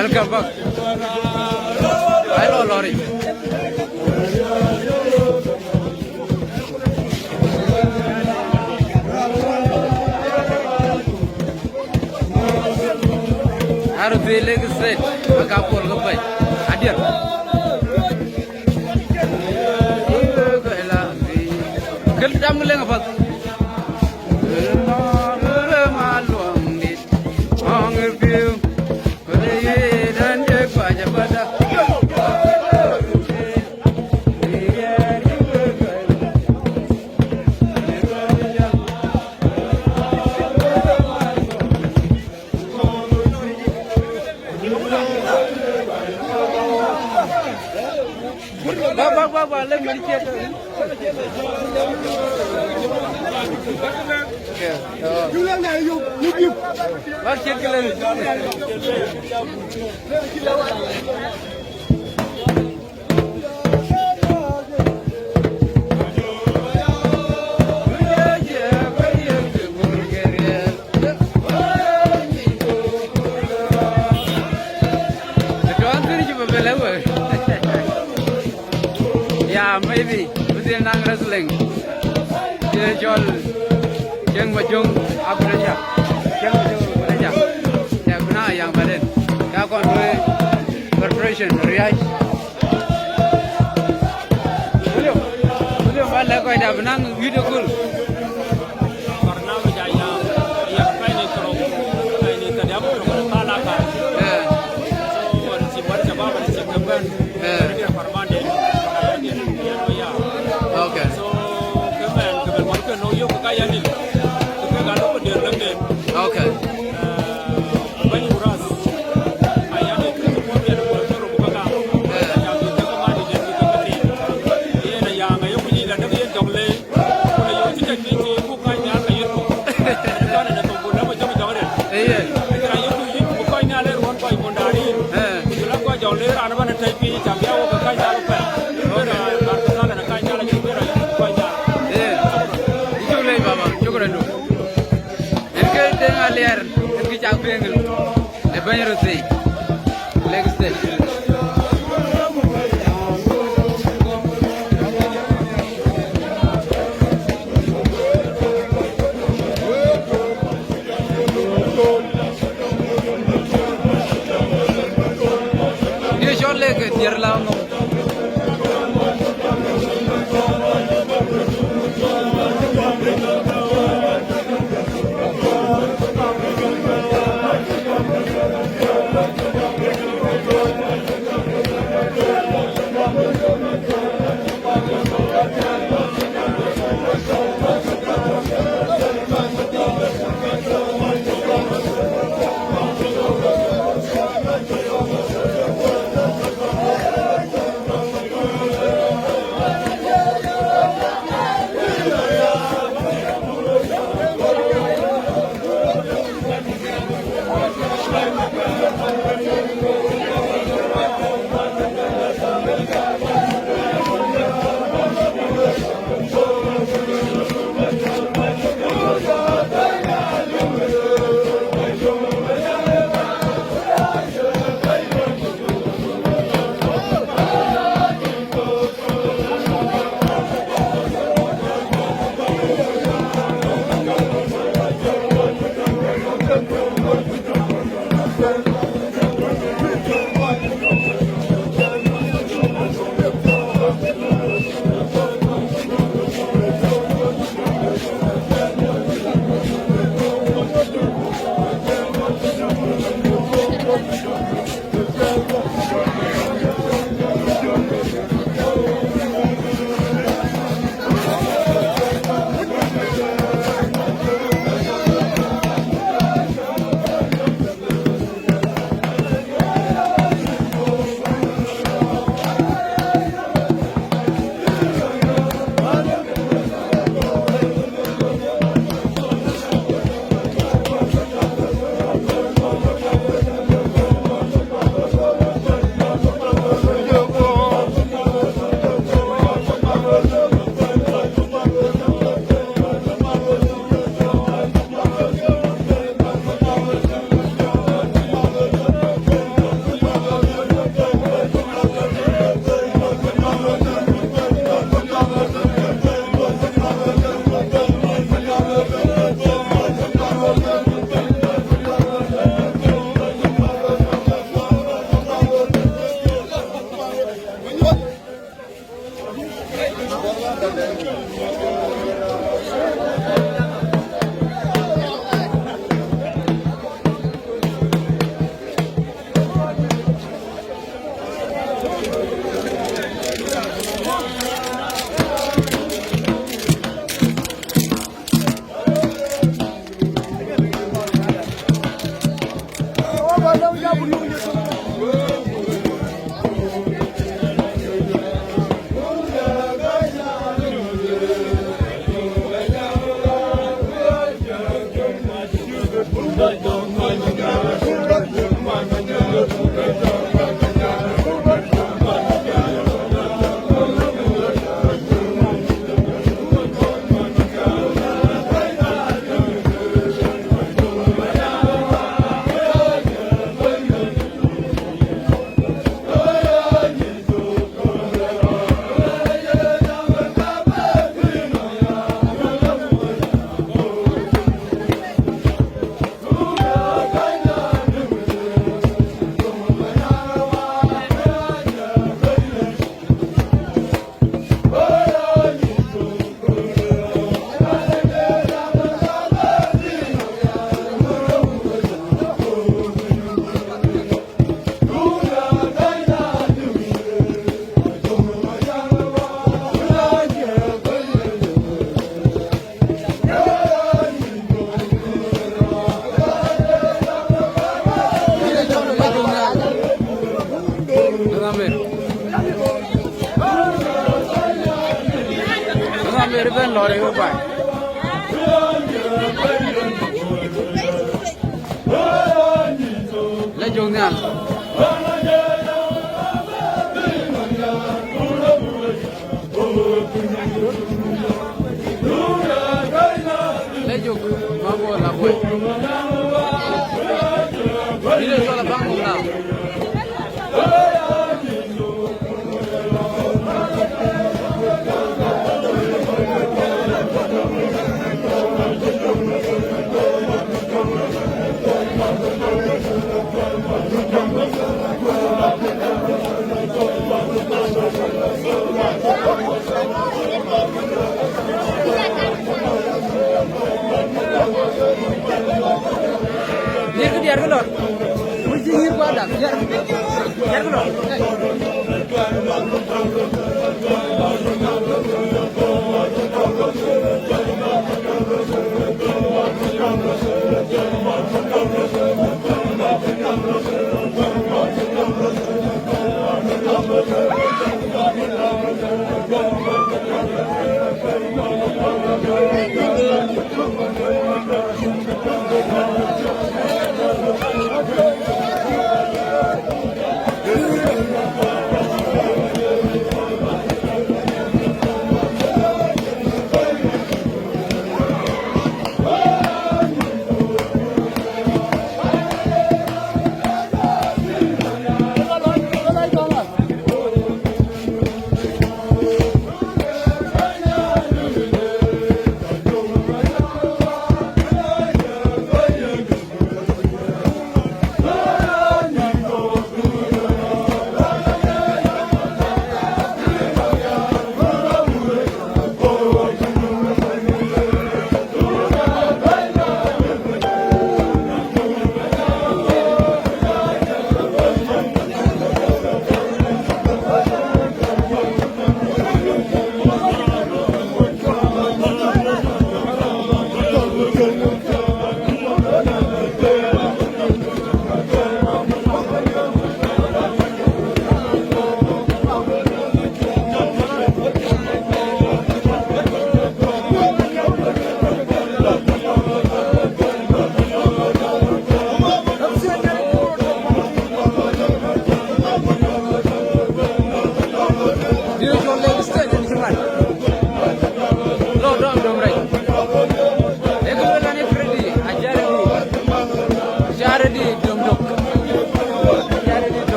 Welcome back. Hello, Lori. Harus beli straight. Kapur kepai. Hadir. Kerja mulai apa? Baba, let me check. You learn that you. What check Yeah, maybe within Nang wrestling. Jol Jeng Majung Abreja. Jeng Majung Abreja. Ya guna yang badan. Ya kon corporation riai. Boleh balik kau dah benang video call. Karena berjaya yang ini terus ini tadi apa terus talakan. So si baru sebab si kapan. Dia permanen. Okay. So kemen warga noyo kekayaan ini. Kalau dia lengket. Okay. Banyak ras. Ayah ni kita dia buat terus buka. Yang kita kemari dan kita keti. Dia nak yang ayo punya dan dia jongle. Punya yang kita keti bukan yang ayo tu. Kita nak tu pun nama jom jongle. Iya. Kita ayo tu bukan yang ada ruang kau mondari. Kita kau jongle anak mana tapi jamnya aku kekayaan apa. Liar, pergi cakap dengan banyak roti, lagi steak. Dia jual lagi, dia lawan. Ribbon lorry go by. Let's go now. Let's go. Mambo la boy. This is all about now. Biar kelor, mesti ngir pada, biar kelor.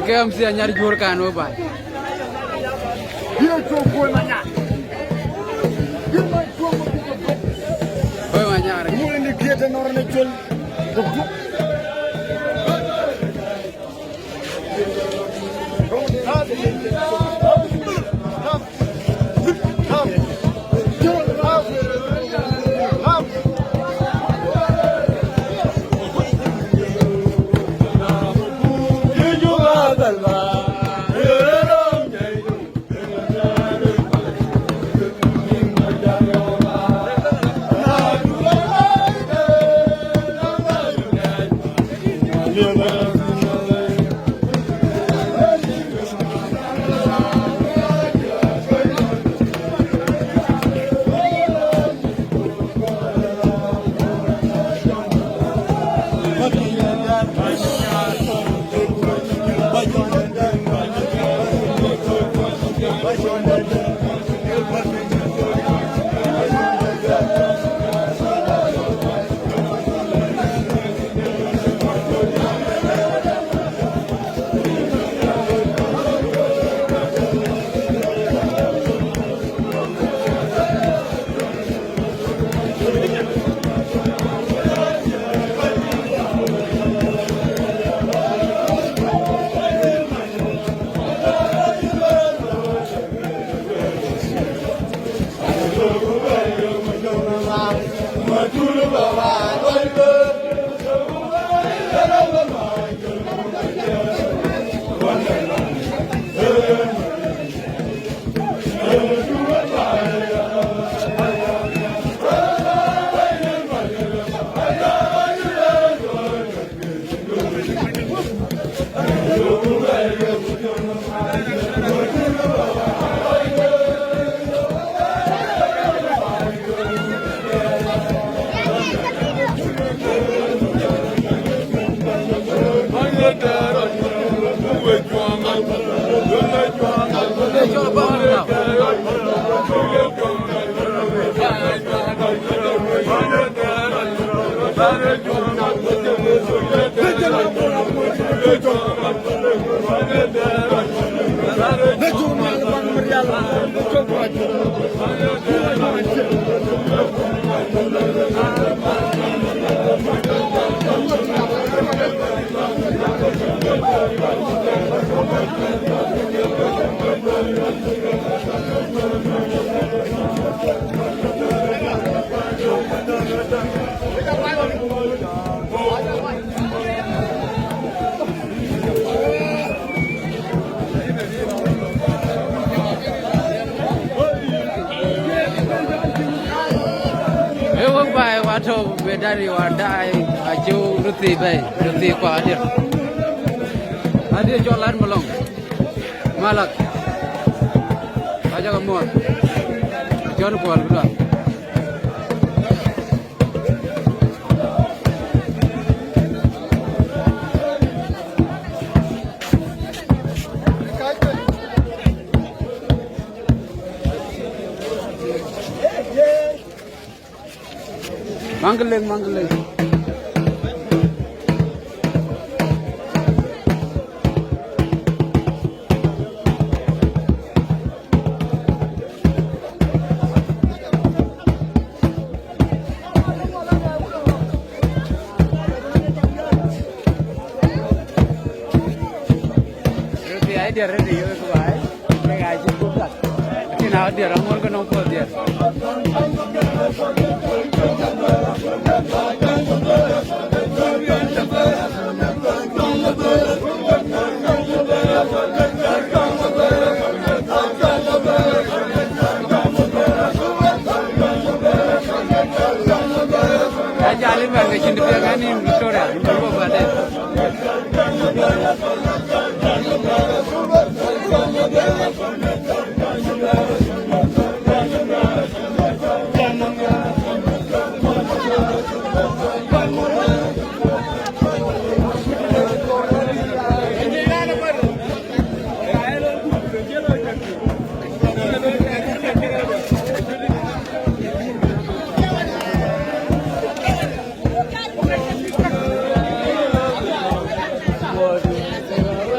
Game si anyar jor kan wo ba. Oi manyar. Mu ni kieta norne chol. Wato bedari wadai ajo ruti bay ruti ko adir jolan melong malak aja kamu jon ko albuda Manggeleng. Dia ready yo ko ay nga ji ko dak kina dia ramon ko no ko dia Aja alim ba ke cindi dia kan ni Victoria ko ba de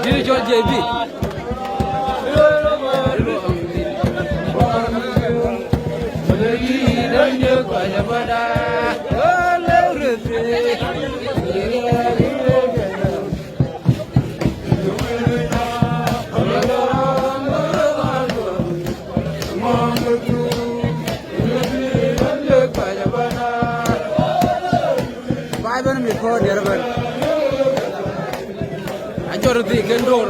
Dirigeant JB. Majority control.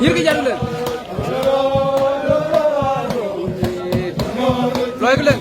Những cái dân lên, rồi cái lên.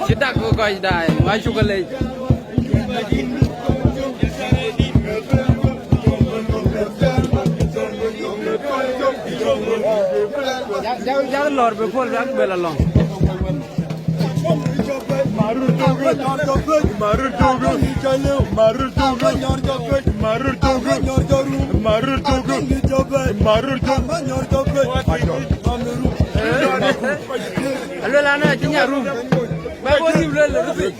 Kita ko guys dah, masuk ke lagi. Jangan lor before jangan bela long. Marur togu, marur togu, marur togu, marur togu, marur togu, marur togu. Alwe lana cinya room. Bago di bulan lebih.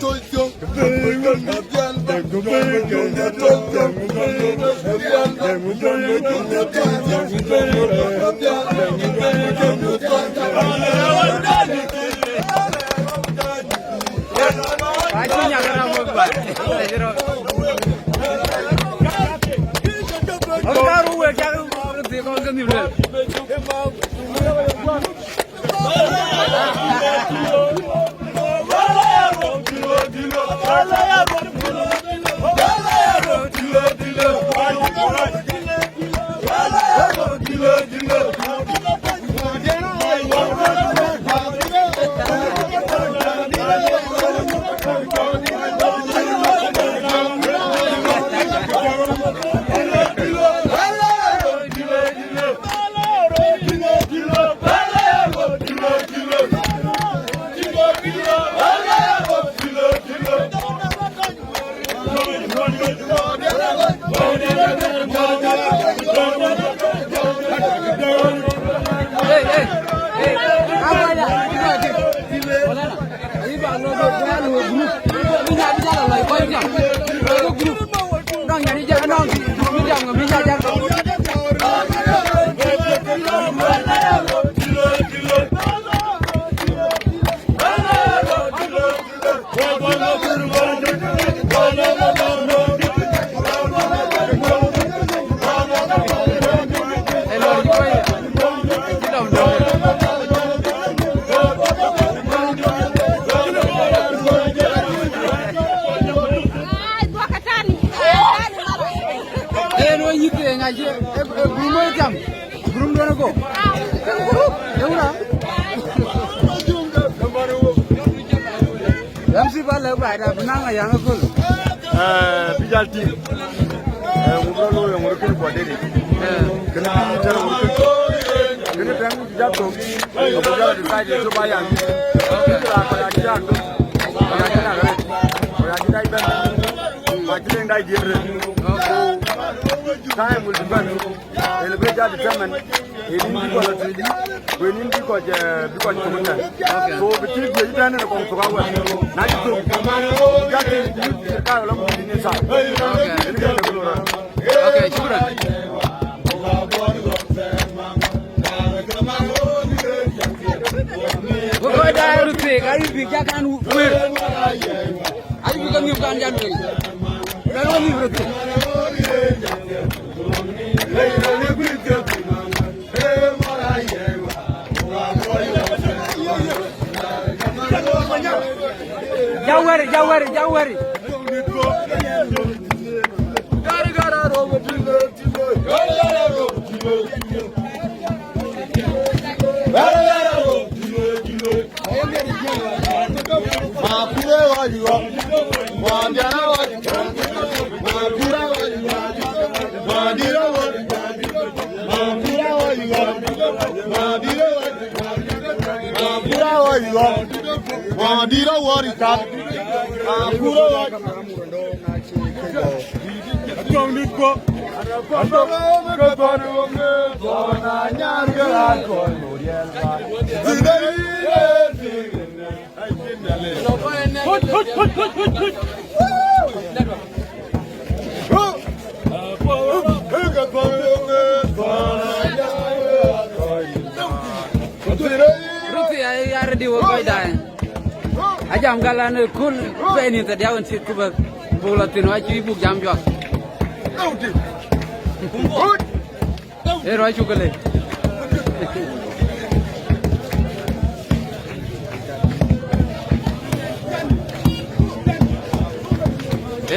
Bajunya kena buat. Orang ruwe jangan tengok kan di bulan. Bijal team. Umrah lo yang mereka buat ini. Kena cara mereka. Kena tengok jatuh. Umrah decide supaya kita akan jatuh. Orang kita iban. Macam yang dah jadi. Time will be done. Ele beja determine. Ini because of ini. Ini because komunan. So betul dia itu ane nak kongsokan. Nanti tu. Jadi kalau lagu ini sah. Okay, syukran. Kau dah rutin, kau bijakan wer. Ayu bukan bukan jadi. Kalau ni rutin. Jawari. Gara robo tilo. Mapure wajiwa. Wandiana wajiwa. Mapura wajiwa. Wandira wajiwa. Mapura wajiwa. Wandira wajiwa. Mapura wajiwa. Wandira wajiwa. Mapura wajiwa. Niko. Ruti ayar di wakoi dah. Ajam galan kul penin tadi awan sit kubah bola tino aci ibu jam jok. Roy chukale.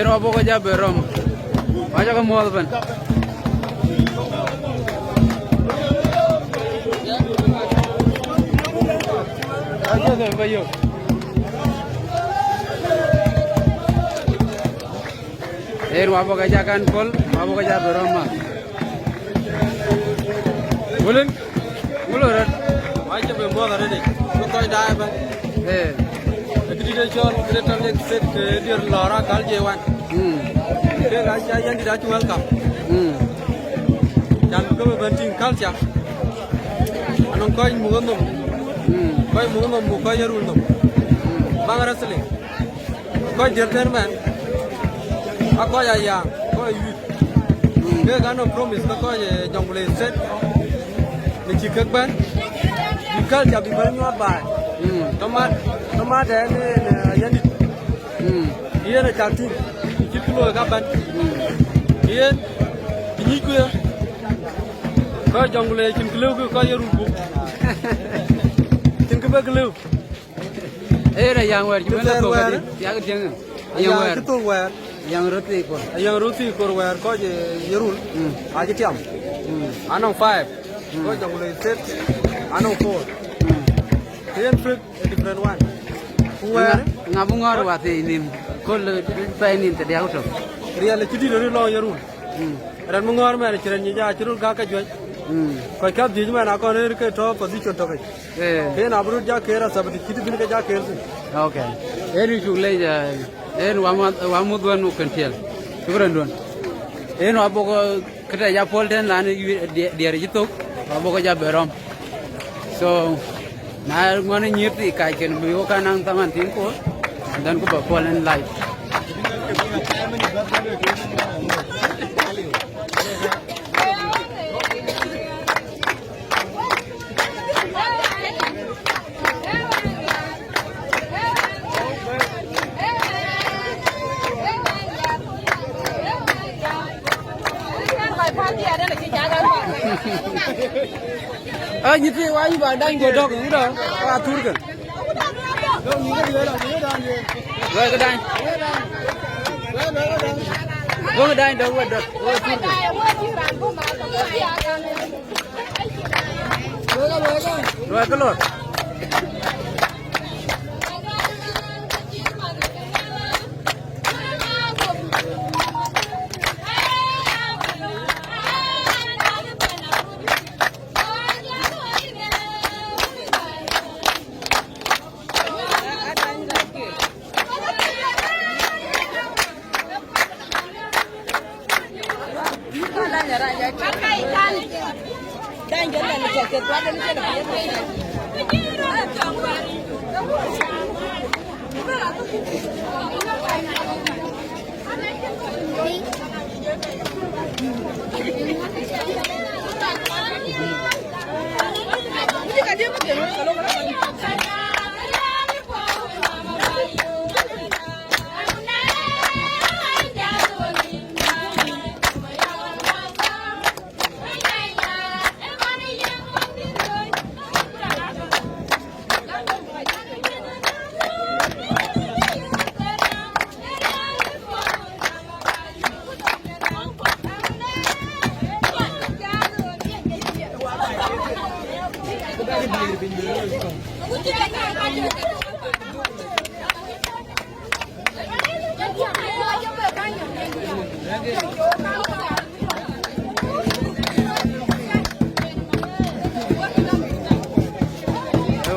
Apa kau jawab berom? Aja kamu mau apa? Aja deh, bayu. Apa kau jakan pol? Apa kau jawab berom mah? Bulan? Bulan? Aja berbuat ada ni. Kau dah apa? Agriculture Greater Lake State dia lara kal jewan. Dia raja yang tidak jual kam. Jangan kau berbanting kalja. Anong kau mungkin kau mungkin muka jarul nom. Bangara sele. Kau jerden man. Aku ya, kau youth. Dia kan promise kau jungle set. Ni cikak ban. Dikal jadi banyak apa? Tomat ni yang ni. Dia nak cari. Kita lu kapan? Dia ini kau. Kau jungle cinkelu kau yang rubu. Cinkelu. Yang wer cuma nak kau kadi. Yang jangan. Yang wer. Itu wer. Yang roti kor. Yang roti kor wer kau je yerul. Aja tiam. Anong 5. Kau jungle set. Anong 4. Different one. Where? Ngabungar wati ini. Kol painin tadi aku tu. Real citi dari long yerul. Dan mengar mana cerita ni cerul gak kajuai. Kau kap jadi mana aku ni ke top position top. Then abroad jah kera sabit citi bin ke jah kera. Okay. Eri chulai jah. Wamud wan ukentil. Syukran duan. Apa kau kerja jah polden lani dia itu. Apa kau jah berom. So. Nah, mana nyerti kajian beliau kan nang taman tingko dan ku bawalan live. như thế quá như bà đang ngồi đâu cũng đâu qua thu được rồi cái đây cái đây đâu có được rồi cái lột đang dẫn là chạy cực quá đến cái này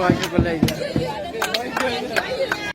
Rồi,